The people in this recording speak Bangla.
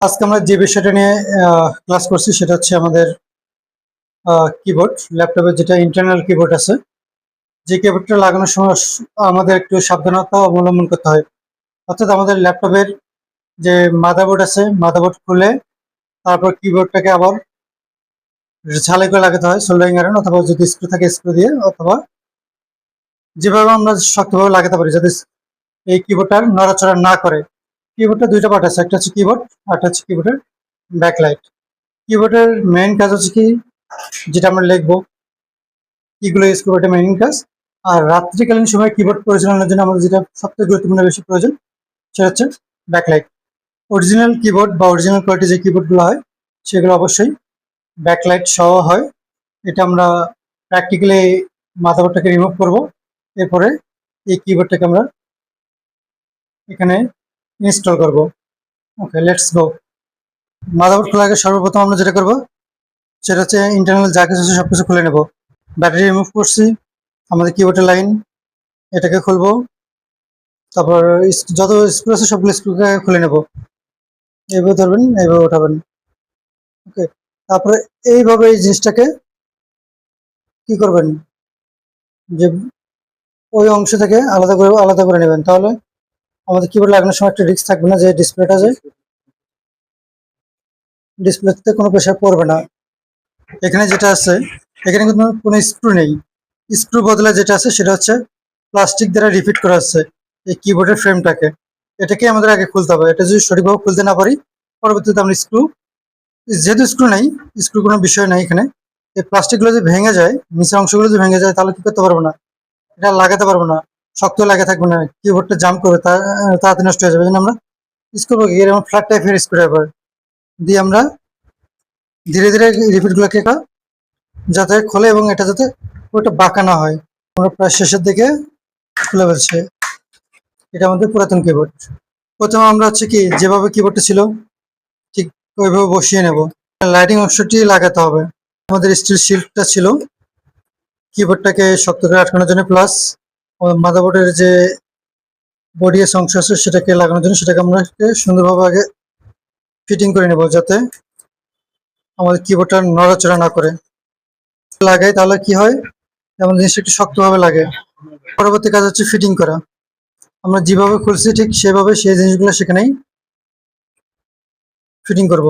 আজকে আমরা যে বিষয়টা নিয়ে ক্লাস করছি সেটা হচ্ছে আমাদের কিবোর্ড, ল্যাপটপের যেটা ইন্টারনাল কিবোর্ড আছে, যে কিবোর্ডটা লাগানোর সময় আমাদের একটু সাবধানতা অবলম্বন করতে হয়। অর্থাৎ আমাদের ল্যাপটপের যে মাদারবোর্ড আছে, মাদারবোর্ড খুলে তারপর কিবোর্ডটাকে আবার ঝালাই করে লাগাতে হয় সোল্ডারিং আয়রন, অথবা যদি স্ক্রু থাকে স্ক্রু দিয়ে, অথবা যেভাবে আমরা শক্তভাবে লাগাতে পারি যাতে এই কিবোর্ডটা নড়াচড়া না করে। কিবোর্ডটা দুইটা পার্ট আছে, একটা হচ্ছে কিবোর্ড, একটা হচ্ছে কিবোর্ডের ব্যাকলাইট। কিবোর্ডের মেইন কাজ হচ্ছে কি, যেটা আমরা লিখবো কিগুলো ইউজ করবো, এটা মেইন কাজ। আর রাত্রিকালীন সময় কিবোর্ড পরিচালনার জন্য আমাদের যেটা সবথেকে গুরুত্বপূর্ণ বেশি প্রয়োজন সেটা হচ্ছে ব্যাকলাইট। অরিজিনাল কিবোর্ড বা অরিজিনাল কোয়ালিটি যে কিবোর্ডগুলো হয় সেগুলো অবশ্যই ব্যাকলাইট সহ হয়। এটা আমরা প্র্যাকটিক্যালি মাদারবোর্ডটাকে রিমুভ করব, এরপরে এই কিবোর্ডটাকে আমরা এখানে ইনস্টল করব। ওকে, লেটস গো। মাদারবোর্ড খোলার আগে সর্বপ্রথম আমরা যেটা করব সেটা হচ্ছে ইন্টারনাল যা কিছু আছে সবকিছু খুলে নেব। ব্যাটারি রিমুভ করছি, আমাদের কিবোর্ডের লাইন, এটাকে খুলবো। তারপর যত স্ক্রু আছে সবগুলো স্ক্রুকে খুলে নেব। এইভাবে ধরবেন, এইভাবে উঠাবেন। ওকে, তারপরে এইভাবে এই জিনিসটাকে কি করবেন, যে ওই অংশ থেকে আলাদা করে নেবেন, তাহলে আমাদের কিবোর্ড লাগানোর সময় একটা রিস্ক থাকবে না যে ডিসপ্লেতে কোনো প্রেশার পড়বে না। এখানে যেটা আছে, এখানে কিন্তু কোনো স্ক্রু নেই। স্ক্রু বদলে যেটা আছে সেটা হচ্ছে প্লাস্টিক দ্বারা রিফিট করা আছে এই কিবোর্ডের ফ্রেমটাকে। এটাকে আমাদের আগে খুলতে হবে। এটা যদি সঠিকভাবে খুলতে না পারি, পরবর্তীতে আমরা যেহেতু স্ক্রু নেই, স্ক্রু কোনো বিষয় নাই এখানে। এই প্লাস্টিকগুলো যদি ভেঙে যায়, নিচের অংশগুলো যদি ভেঙে যায়, তাহলে কি করতে পারবো না, এটা লাগাতে পারবো না, শক্ত লাগে থাকবে না, কিবোর্ডটা জাম করবে, তাড়াতাড়ি নষ্ট হয়ে যাবে। এই জন্য আমরা স্ক্রু এরকম ফ্ল্যাট টাইপের স্ক্রু ড্রাইভার দিয়ে আমরা ধীরে ধীরে রিফিটগুলোকে যাতে খোলে এবং এটা যাতে পুরোটা বাঁকা না হয়। আমরা প্রায় শেষের দিকে খুলে ফেলছি। এটা আমাদের পুরাতন কিবোর্ড। প্রথমে আমরা হচ্ছে কি, যেভাবে কিবোর্ডটা ছিল ঠিক ওইভাবে বসিয়ে নেব। লাইটিং অংশটি লাগাতে হবে। আমাদের স্টিল শিল্ডটা ছিল কিবোর্ডটাকে শক্ত করে আটকানোর জন্য, প্লাস মাদারবোর্ডের যে বডি অংশ আছে সেটাকে লাগানোর জন্য। সেটাকে আমরা সুন্দরভাবে আগে ফিটিং করে নেব যাতে আমাদের কিবোর্ডটা নড়াচড়া না করে। লাগাই তাহলে কি হয়, যেমন জিনিসটা একটু শক্তভাবে লাগে। পরবর্তী কাজ হচ্ছে ফিটিং করা। আমরা যেভাবে খুলছি ঠিক সেভাবে সেই জিনিসগুলো সেখানেই ফিটিং করব।